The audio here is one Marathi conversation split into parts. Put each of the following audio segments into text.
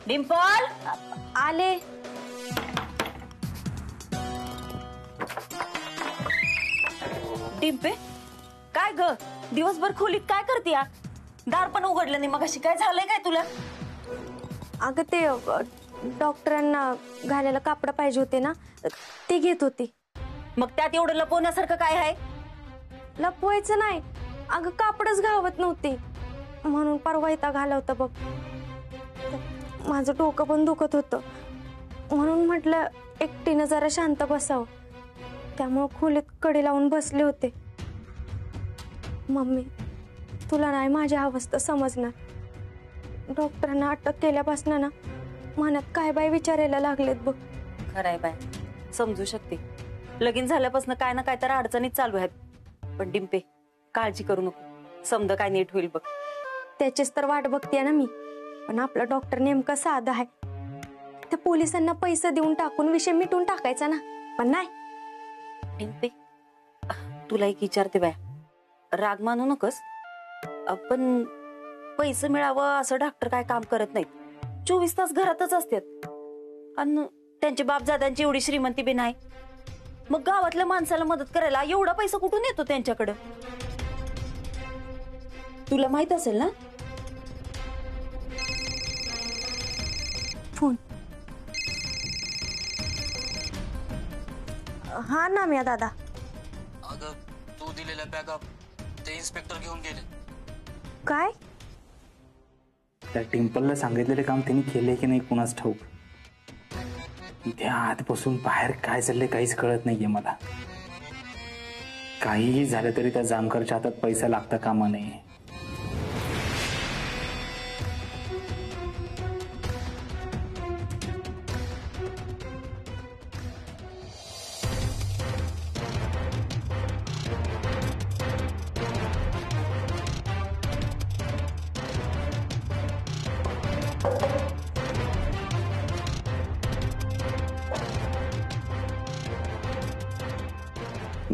डिंपल आले. डिंपे काय ग दिवसभर खोलीत काय करते? दार पण उघडलं नाही. मग अशी काय झालंय काय तुला? अगं ते डॉक्टरांना घालायला कापड पाहिजे होते ना, ते घेत होती. मग त्यात एवढं लपवण्यासारखं काय आहे? लपवायचं नाही अगं, कापडच घावत नव्हती म्हणून परवा इथं घालवतं बघ. माझं डोकं पण दुखत होतं म्हणून म्हटलं एकटीनं जरा शांत बसावं. त्यामुळे खोलीत कडी लावून बसले होते. मम्मी तुला नाही माझी अवस्था समजणार. डॉक्टरांना अटक केल्यापासून ना मनात काय बाय विचारायला लागलेत बघ. खराय बाय, समजू शकते. लगीन झाल्यापासून काय ना काय तर अडचणीत चालू आहेत. पण डिंपे काळजी करू नको, समद काय नीट होईल बघ. त्याचीच तर वाट बघतेय ना मी. पण आपला डॉक्टर नेमका साधा आहे. त्या पोलिसांना पैसे देऊन टाकून विषय मिटून टाकायचा ना, पण नाही. डिंपे तुला एक विचारते बाय, राग मानू नकोस. पण पैसे मिळावं असं डॉक्टर काय काम करत नाहीत. 24 तास घरातच असतात. आणि त्यांच्या बापजाद्यांची एवढी श्रीमंती बी नाही. मग गावातल्या माणसाला मदत करायला एवढा पैसा कुठून येतो त्यांच्याकडं? तुला माहित असेल ना? फोन. हा नाम्या दादा. अगं तू दिलेल्या बॅगा ते इन्स्पेक्टर घेऊन गेले. काय? त्या टिम्पलला सांगितलेले काम त्यांनी केले की नाही कुणाच ठाऊक. इथे आतपासून बाहेर काय चाललंय काहीच कळत नाहीये मला. काहीही झालं तरी त्या जामकरच्या हातात पैसा लागता कामा नये.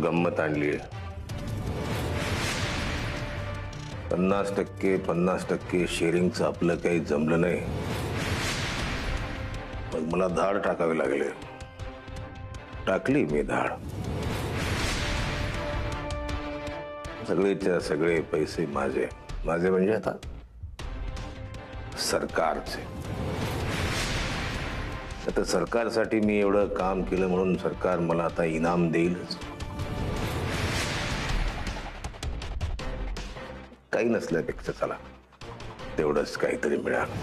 गंमत आणली. 50% शेअरिंगचं आपलं काही जमलं नाही. मग मला धाड टाकावे लागले. टाकली मी धाड. सगळेच्या सगळे पैसे माझे. माझे म्हणजे आता सरकारचे. आता सरकारसाठी मी एवढं काम केलं म्हणून सरकार मला आता इनाम देईलच. काही नसल्यापेक्षा चला तेवढंच काहीतरी मिळालं.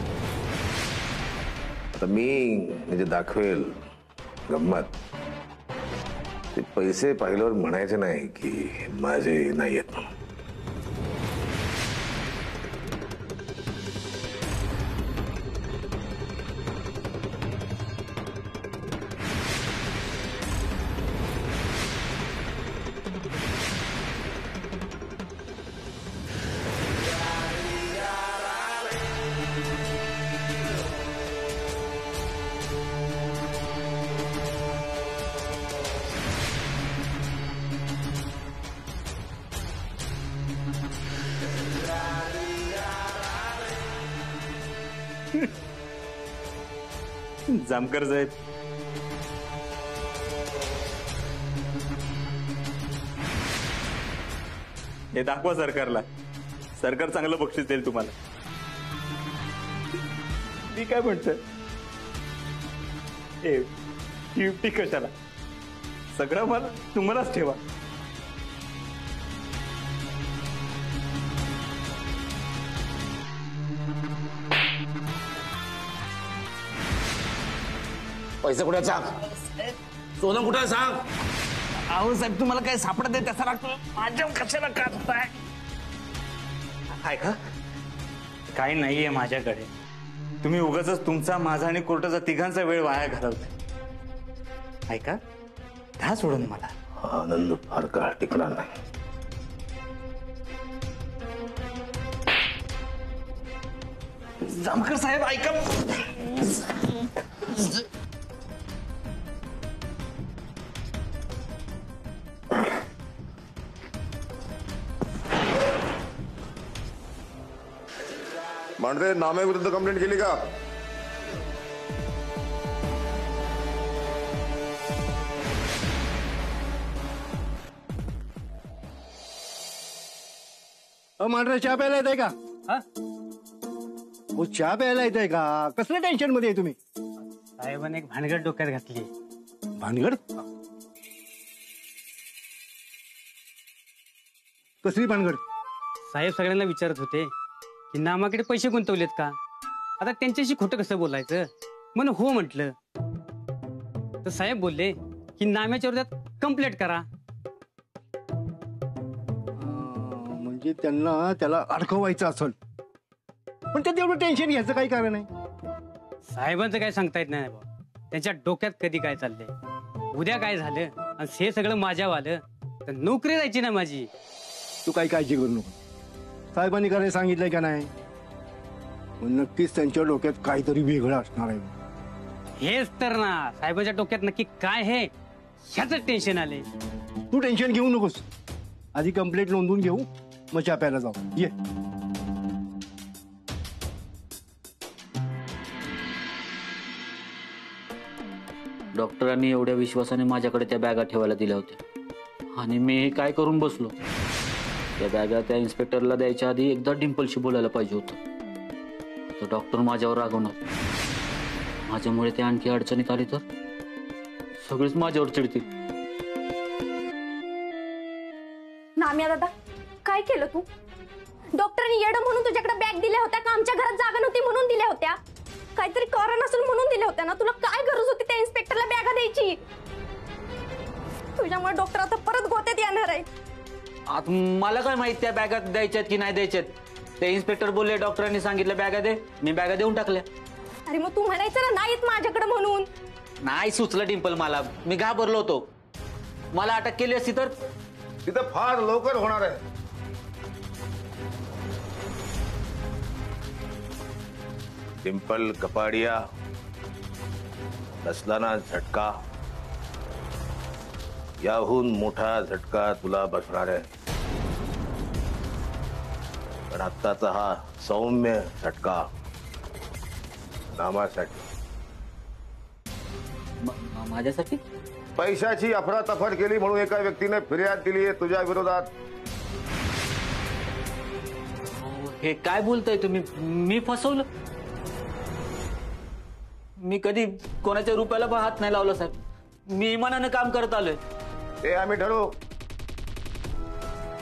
आता मी म्हणजे दाखवेल गंमत. ते पैसे पाहिल्यावर म्हणायचे नाही की माझे नाही आहेत म्हणून. जामकर साहेब, हे दाखवा सरकारला. सरकार चांगलं बक्षीस देईल तुम्हाला. मी काय म्हणतोय, हे 50 कशाला? सगळं मला तुम्हालाच ठेवा. पैसे कुठे सांग. सोनं कुठे सांग. अहो साहेब तुम्हाला काय सापडत आहे त्याचा लागतो. माझ्या कशाला काढताय? आहे का? काय नाहीये माझ्याकडे. तुम्ही उगाच तुमचा माझा आणि कोर्टाचा तिघांचा वेळ वाया घालवताय. ऐका, द्या सोडून मला. आनंद फार काळ टिकणार नाही. जामकर साहेब ऐका. मांडरे नाम्याविरुद्ध कंप्लेंट केली का? मांढरा चहा प्यायला येत आहे का? हा? हो, चहा प्यायला येत आहे का? कसल्या टेन्शन मध्ये आहे तुम्ही? साहेबांनी एक भानगड डोक्यात घातली. भानगड? कसली भानगड? साहेब सगळ्यांना विचारत होते की नामाकडे पैसे गुंतवलेत का. आता त्यांच्याशी खोटं कसं बोलायचं म्हणून हो म्हटलं तर साहेब बोलले की नाम्याच्या विरोधात कंप्लेंट करा. म्हणजे त्यांना त्याला अडकवायचं असेल, पण ते तेवढं टेन्शन घ्यायचं काही कारण आहे? साहेबांचं काय सांगता येत नाही बाबा. त्यांच्या डोक्यात कधी काय चाललंय, उद्या काय झालं आणि हे सगळं माझ्यावर आलं तर नोकरी जायची ना माझी. तू काही काळजी करू नको. साहेबांनी करायला सांगितलंय का नाही? मग नक्कीच त्यांच्या डोक्यात काहीतरी वेगळं असणार आहे. हेच तर ना, साहेबांच्या डोक्यात नक्की काय हे ह्याच टेन्शन आले. तू टेन्शन घेऊ नकोस. आधी कंप्लेंट नोंदवून घेऊ, मग चहा प्यायला जाऊ. ये. डॉक्टरांनी एवढ्या विश्वासाने माझ्याकडे त्या बॅगा ठेवायला दिल्या होत्या आणि मी हे काय करून बसलो. त्या बॅगा त्या इन्स्पेक्टरला द्यायच्या आधी एकदा डिम्पलशी बोलायला पाहिजे होतं. तर डॉक्टर माझ्यावर रागवणार. माझ्यामुळे ते आणखी अडचणीत आली तर सगळेच माझ्यावर चिडतील. नाम्या दादा, काय केलं तू? डॉक्टरांनी येडं म्हणून तुझ्याकडे बॅग दिल्या होत्या का आमच्या घरात जागा नव्हती म्हणून दिल्या होत्या? काहीतरी कारण असेल म्हणून दिल्या होत्या ना. तुला काय गरज होती त्या इन्स्पेक्टरला बॅगा द्यायची? तुझ्यामुळे डॉक्टर आता परत गोत्यात येणार आहे. आता मला काय माहित त्या बॅगा द्यायच्यात की नाही द्यायच्यात. ते इन्स्पेक्टर बोलले डॉक्टरांनी सांगितलं बॅगा दे, मी बॅगा देऊन टाकल्या. अरे मग तू म्हणायचं ना नाहीत माझ्याकडे म्हणून. नाही सुचलं डिम्पल मला, मी घाबरलो होतो. मला अटक केली असती तर तिथं फार लवकर होणार आहे. डिम्पल कपाडिया, बसला ना झटका, याहून मोठा झटका तुला बसणार आहे. पण आत्ताचा हा सौम्य झटका नामासाठी. माझ्यासाठी पैशाची अफरातफर केली म्हणून एका व्यक्तीने फिर्याद दिली आहे तुझ्या विरोधात. हे काय बोलताय तुम्ही? मी फसवलं? मी कधी कोणाच्या रुपयाला पण हात नाही लावला साहेब. मी इमानानं काम करत आलोय. ते आम्ही ठरवू.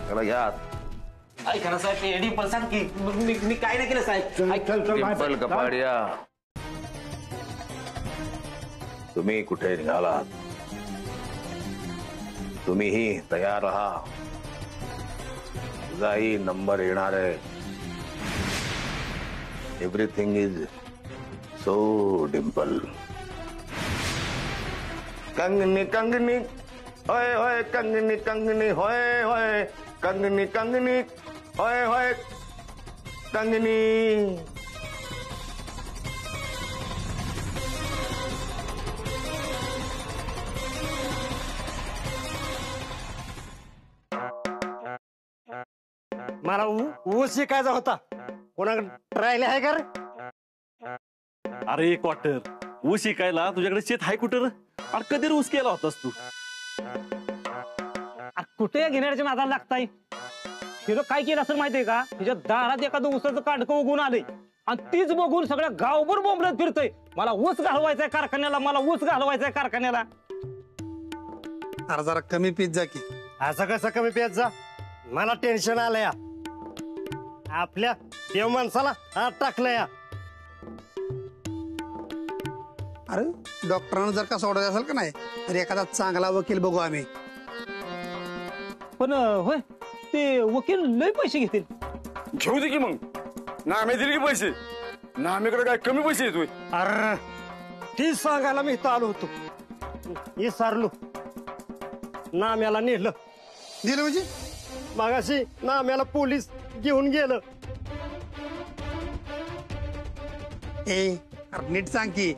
त्याला घ्या. ऐका ना साहेब, ते डिम्पल सांग की मी काय नाही केलं साहेब. डिम्पल कपाडिया, तुम्ही कुठे निघालात? तुम्हीही तयार राहा. तुझाही नंबर येणार आहे. Everything is so Dimple. कंगनी कंगनी होय होय, कंगनी कंगनी होय होय, कंगनी कंगनी होय होय, कंगनी. मला ऊस शिकायचा होता. कोणाकडे ट्रायल आहे का रे? अरे क्वार्टर, ऊस शिकायला तुझ्याकडे शेत आहे कुठं? अरे कधी ऊस केला होतास तू? कुठे घेण्याच्या नादाला लागताय? हिरो काय केलं असं माहितीये का? तुझ्या दारात एखादं ऊसाचं काडकं उगून आलंय आणि तीच बघून सगळ्या गावभर बोंबलत फिरतोय. मला ऊस घालवायचाय कारखान्याला, मला ऊस घालवायचाय कारखान्याला. अरे जरा कमी पीत जा की. असं कसं कमी पीत जा? मला टेन्शन आलं या. आपल्या देव माणसाला हात टाकलं या. अरे डॉक्टरांना जर का सोडायचं असेल का नाही तर एखादा चांगला वकील बघू आम्ही. पण होय, ते वकील लय पैसे घेतील. घेऊ दे की मग. नामे दिले की पैसे. नामेकडे काय कमी पैसे येतोय? अरे ती सांगायला मी इथं आलो होतो. हे सारलो नाम्याला नेलं. दिलं म्हणजे? मागाशी नाम्याला पोलीस घेऊन गेलं. ए अरे नीट सांग की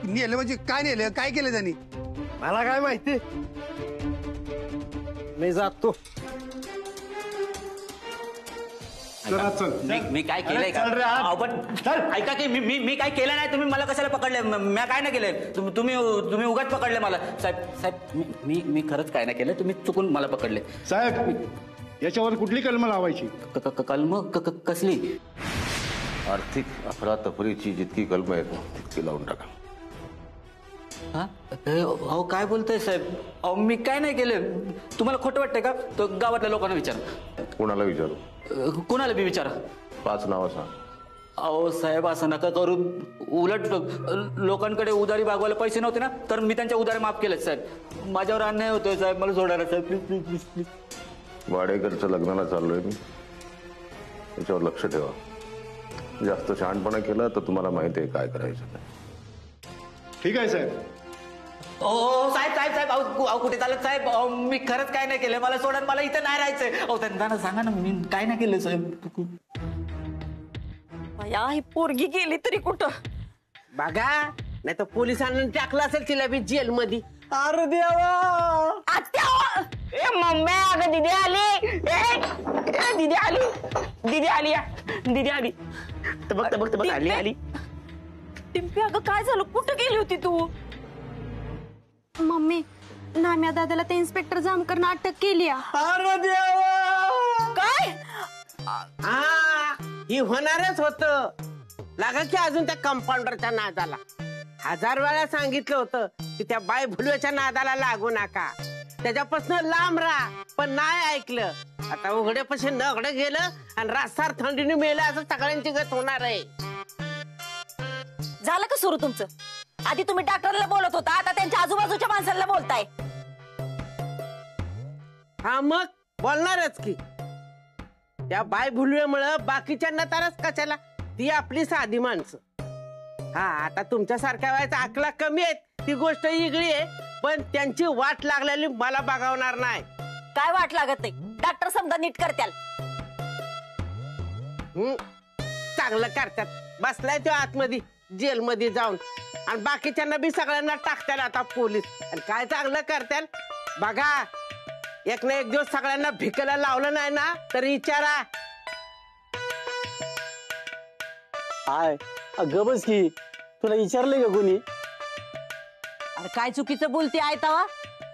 नेलं म्हणजे काय नेलं, काय केलं त्यांनी? मला काय माहिती. मी जातो. मी काय केलंय का? अहो, पण ऐका की मी काय केलं नाही. तुम्ही मला कशाला पकडले? मी काय नाही केलंय. तुम्ही उगाच पकडले मला साहेब. साहेब मी खरंच काय नाही केलं. तुम्ही चुकून मला पकडले साहेब. याच्यावर कुठली कलम लावायची? कलम कसली? आर्थिक अफरातफरीची जितकी कलम आहेत तितकी लावून टाका. हा? अहो काय बोलताय साहेब? अहो मी काय नाही केलं. तुम्हाला खोटं वाटतंय का? तो गावातल्या लोकांना विचारा. कोणाला विचारू? कोणाला बी विचारा. 5 नावं सांग. अहो साहेब असं नका करू. उलट लोकांकडे उधारी भागवायला पैसे नव्हते ना, तर मी त्यांच्या उधारी माफ केलेत साहेब. माझ्यावर अन्याय होतोय साहेब, मला सोडायला साहेब, प्लीज प्लीज प्लीज प्लीज. वाडेकरचं लग्नाला चाललोय मी, त्याच्यावर लक्ष ठेवा. जास्त शहाणपणा केला तर तुम्हाला माहिती आहे काय करायचं ते. ठीक आहे साहेब. ओ साहेब साहेब साहेब, अहो कुठे चालत साहेब? अहो मी खरंच काय नाही केलं. मला सोडा, मला इथं नाही राहायचंय. अहो त्यांना सांगा ना मी काय नाही केलं साहेब. ही पोरगी गेली तरी कुठं बघा, नाही तर पोलिसांनी टाकलं असेल तिला बी जेल मध्ये. अरे देवा, ए मम्मी, अगं दिदी आली. ए दिदी आली, दिदी आली, दिदी आली. बघ आली आली. टिम्पी अगं काय झालं? कुठं गेली होती तू? मम्मी, नाम्या दादाला ते इन्स्पेक्टर जामकरनं अटक केली. अरे देवा, काय? ही होणारच होत. लागा की अजून त्या कंपाऊंडरच्या नादाला. 1000 वेळा सांगितलं होतं की त्या बाई भुलव्याच्या नादाला लागू नका, त्याच्यापासून लांब राहा, पण नाही ऐकलं. आता उघड्यापाशी नगडं गेलं आणि रास्तार थंडीने मेलं असं सगळ्यांची गत होणार आहे. झालं का सुरू तुमचं? आधी तुम्ही डॉक्टरला बोलत होता, आता त्यांच्या आजूबाजूच्या माणसांना बोलताय. हा मग बोलणारच की. त्या बाय भुलव्यामुळं बाकीच्यांना तरच कशाला, ती आपली साधी माणसं. हा आता तुमच्या सारख्या वयाचा आकला कमी आहेत, ती गोष्ट वेगळी आहे, पण त्यांची वाट लागलेली मला बघावणार नाही. काय वाट लागत नाही? डॉक्टर समजा नीट करत्याल. चांगलं करतात. बसलाय तो आतमध्ये जेलमध्ये जाऊन, आणि बाकीच्यांना बी सगळ्यांना टाकताल आता पोलीस. आणि काय चांगलं करताल बघा, एक ना एक दिवस सगळ्यांना भिकेला लावलं नाही ना तरी विचारा. हाय अगं बस की, तुला विचारलंय का कोणी? अरे काय चुकीचं बोलते आहे तवा?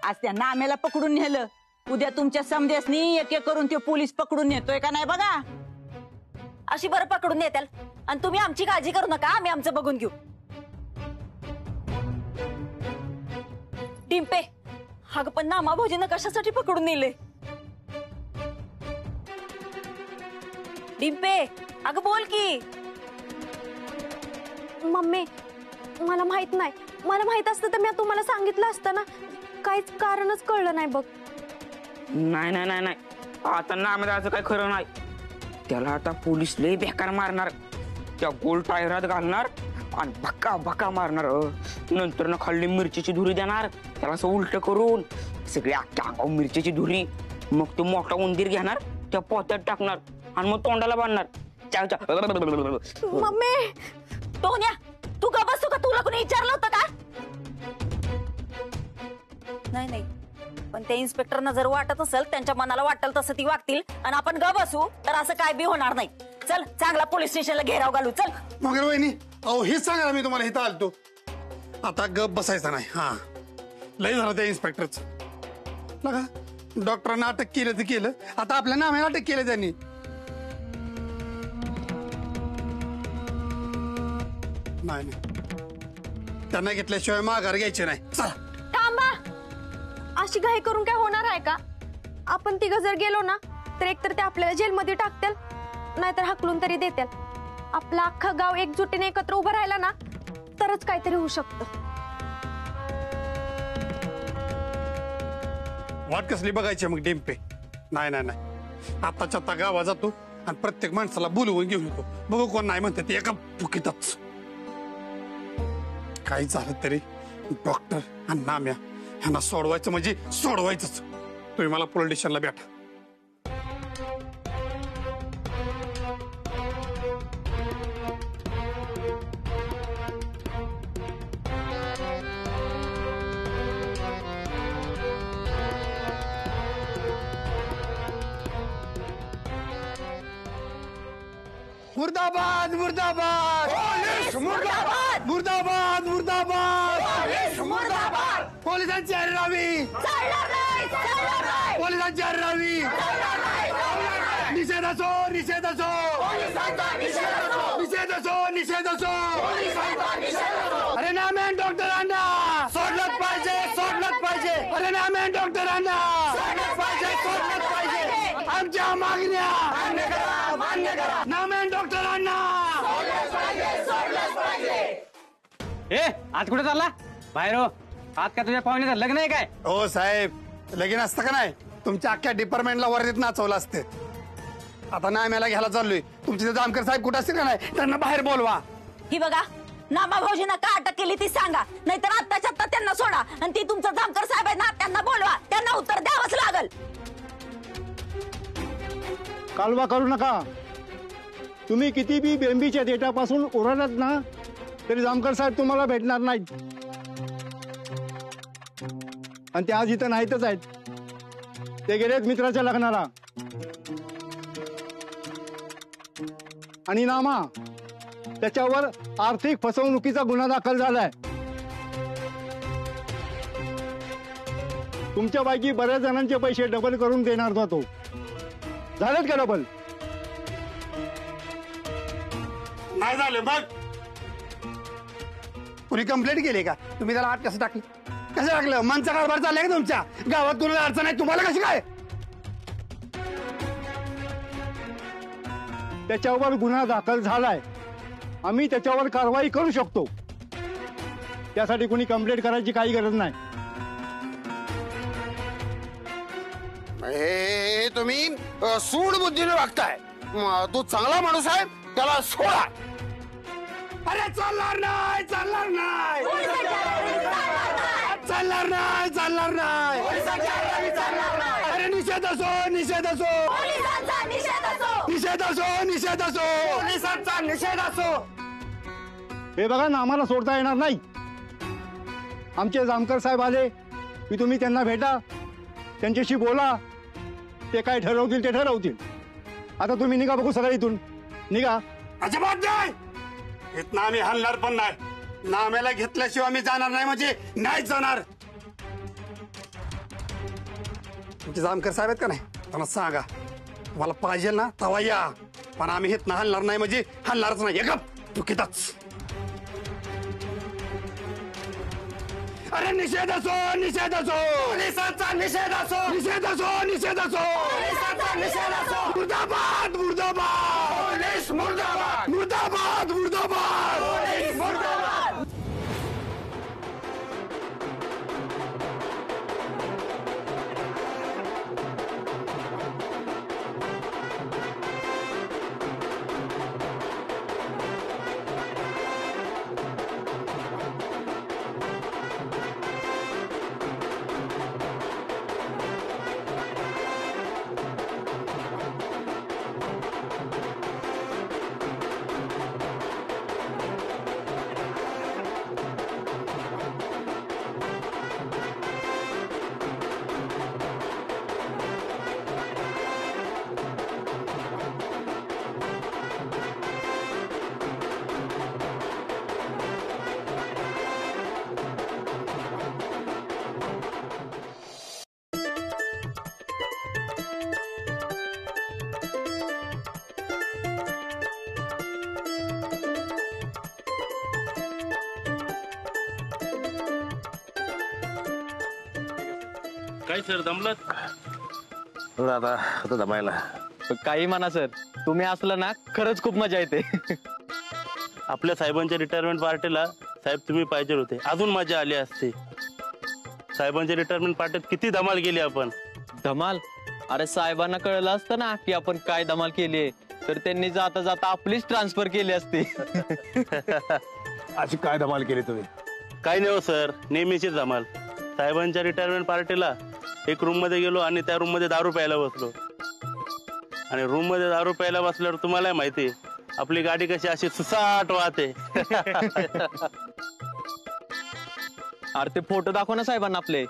आज त्या नाम्याला पकडून नेलं, उद्या तुमच्या समदेसनी एक एक करून ते पोलीस पकडून नेतोय का नाही बघा. अशी बरं पकडून नेत्याल, आणि तुम्ही आमची काळजी करू नका, आम्ही आमचं बघून घेऊ. डिंपे, अगं पण नामा भाऊजींना कशासाठी पकडून नेले? डिंपे अगं बोल की. मम्मी, मला माहित नाही. मला माहित असतं तर मी तुम्हाला सांगितलं असतं ना. काहीच कारणच कळलं नाही बघ. नाही नाही नाही नाही, आता नामदाचं काय खरं नाही. त्याला आता पोलीस लय बेकार मारणार, त्या गोल टायरात घालणार आणि भक्का भक्का मारणार. नंतर ना खाल्ली मिरचीची धुरी देणार, त्याला असं उलट करून सगळी अख्ख्या अंगावर मिरचीची धुरी. मग तो मोठा उंदीर घेणार, त्या पोत्यात टाकणार आणि मग तोंडाला बांधणार. मम्मी, टोन्या तू ग बसतो का? तुला कोणी विचारलं होतं का? नाही नाही, पण त्या इन्स्पेक्टरना जर वाटत असेल, त्यांच्या मनाला वाटेल तसं ती वागतील आणि आपण ग बसू, तर असं काय बी होणार नाही. चल चांगला पोलीस स्टेशनला घेराव घालू. चल मगर वहिनी, अहो हेच सांगा मी तुम्हाला इथं आलतो. आता गप बसायचं नाही. हा लय झालं त्या इन्स्पेक्टरच. लगा डॉक्टरांना अटक केलं ते केलं, आता आपल्या नाम्याला अटक केलं त्यांनी. नाही त्यांना घेतल्याशिवाय माघार घ्यायचे नाही. चला थांबा, अशी घाई करून काय होणार आहे का? आपण तिघ जर गेलो ना तर एकतर ते आपल्याला जेलमध्ये टाकतील, नाहीतर हाकलून तरी देतील. आपलं अख्खं गाव एकजुटीने एकत्र उभं राहिला ना तरच काहीतरी होऊ शकतं. वाट कसली बघायची मग डिंपे? नाही नाही नाही, आताच्या आता गावा जातो आणि प्रत्येक माणसाला बोलवून घेऊन येतो. बघू कोण नाही म्हणते ते एका फुकीतच. काही झालं तरी डॉक्टर आणि नाम्या ह्यांना सोडवायचं म्हणजे सोडवायचंच. तुम्ही मला पोलीस स्टेशनला भेटा. मुर्दाबाद मुर्दाबाद मुर्दाबाद मुर्दाबाद मुर्दाबाद मुर्दाबाद. पोलिसांची हररावी, पोलिसांची हररावी. असो निषेध असो निषेध असो निषेध असो अरे नामे डॉक्टरांना सोडलंच पाहिजे सोडलंच पाहिजे अरे नामे डॉक्टरांना सोडलंच पाहिजे सोडलंच पाहिजे आमच्या मागण्या मान्य करा नामे डॉक्टरांना ए आज कुठे चालला बाहेर हो आज का तुझ्या पाहुण्याचं लग्न आहे काय हो साहेब लगीन असतं का नाही तुमच्या अख्ख्या डिपार्टमेंटला वर्दीत नाचवलं असते आता नाम्याला घ्यायला चाललोय तुमचे ते जामकर साहेब कुठं असतील का नाही त्यांना बाहेर बोलवा ही बघा नामा भाऊजींना का अटक केली ती सांगा नाहीतर आत्ताच्या आत्ता त्यांना सोडा आणि ती तुमचं जामकर साहेब आहे ना त्यांना बोलवा त्यांना उत्तर द्यावंच लागल कालवा करू नका तुम्ही किती बी बेंबीच्या देठापासून ओरडत ना तरी जामकर साहेब तुम्हाला भेटणार नाहीत आणि ते आज इथं नाहीतच आहेत ते गेलेत मित्राच्या लग्नाला आणि नामा त्याच्यावर आर्थिक फसवणुकीचा गुन्हा दाखल झालाय तुमच्यापैकी बऱ्याच जणांचे पैसे डबल करून देणार होता तो झालेत का डबल नाही झालं मग पुरी कंप्लेंट केली का तुम्ही त्याला आत कसं टाकलं कसं टाकलं मनचा कारभार चाललाय का तुमच्या गावात कोणाला अडचण आहे तुम्हाला कशी काय त्याच्यावर गुन्हा दाखल झालाय आम्ही त्याच्यावर कारवाई करू शकतो त्यासाठी कोणी कंप्लेंट करायची काही गरज नाही हे तुम्ही सूड बुद्धीने वागताय तो चांगला माणूस आहे त्याला सोडा अरे चालणार नाही चालणार नाही चालणार नाही चालणार नाही अरे निषेध असो निषेध असो निषेध असो निषेध असो पोलिसांचा निषेध असो हे बघा ना आम्हाला सोडता येणार नाही आमचे जामकर साहेब आले की तुम्ही त्यांना भेटा त्यांच्याशी बोला ते काय ठरवतील ते ठरवतील आता तुम्ही निघा बघू सगळ्या इथून निघा अजिबात नाही इथं आम्ही हलणार पण नाही नाम्याला घेतल्याशिवाय आम्ही जाणार नाही म्हणजे नाहीच जाणार तुमचे जामकर साहेब आहेत का नाही त्यांना सांगा तुम्हाला पाहिजे ना तवा या पण आम्ही इथं हलणार नाही म्हणजे हलणारच नाही गप चुकीतच अरे निषेध असो निषेध असो पोलिसांचा निषेध असो निषेध असो निषेध असो पोलिसांचा निषेध असो मुर्दाबाद मुर्दाबाद पोलीस मुर्दाबाद मुर्दाबाद मुर्दाबाद पोलीस मुर्दाबाद काय सर दमलत आता दमायला काही म्हणा सर तुम्ही असलं ना खरंच खूप मजा येते आपल्या साहेबांच्या रिटायरमेंट पार्टीला साहेब तुम्ही पाहिजे होते अजून मजा आली असते साहेबांच्या रिटायरमेंट पार्टीत किती धमाल केली आपण धमाल अरे साहेबांना कळलं असतं ना की आपण काय धमाल केली तर त्यांनी जाता जाता आपलीच ट्रान्सफर केली असती अशी काय धमाल केली तुम्ही काय नाही हो सर नेहमीचीच धमाल साहेबांच्या रिटायरमेंट पार्टीला एक रूम मध्ये गेलो आणि त्या रूम मध्ये दारू प्यायला बसलो आणि रूम मध्ये दारू प्यायला बसल्यावर तुम्हाला माहिती आपली गाडी कशी अशी सुसाट वाहते अरे ते फोटो दाखव ना साहेबांना आपले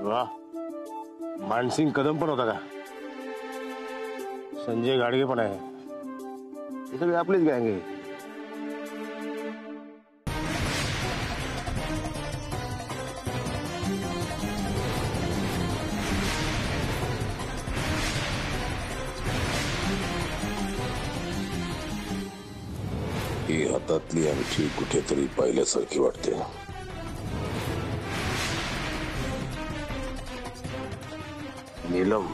वा मानसिंग कदम पण होता का संजय गाडगे पण आहे ही सगळी आपलीच गँग आहे. ही हातातली अंगठी कुठेतरी पाहिल्यासारखी वाटते. नीलम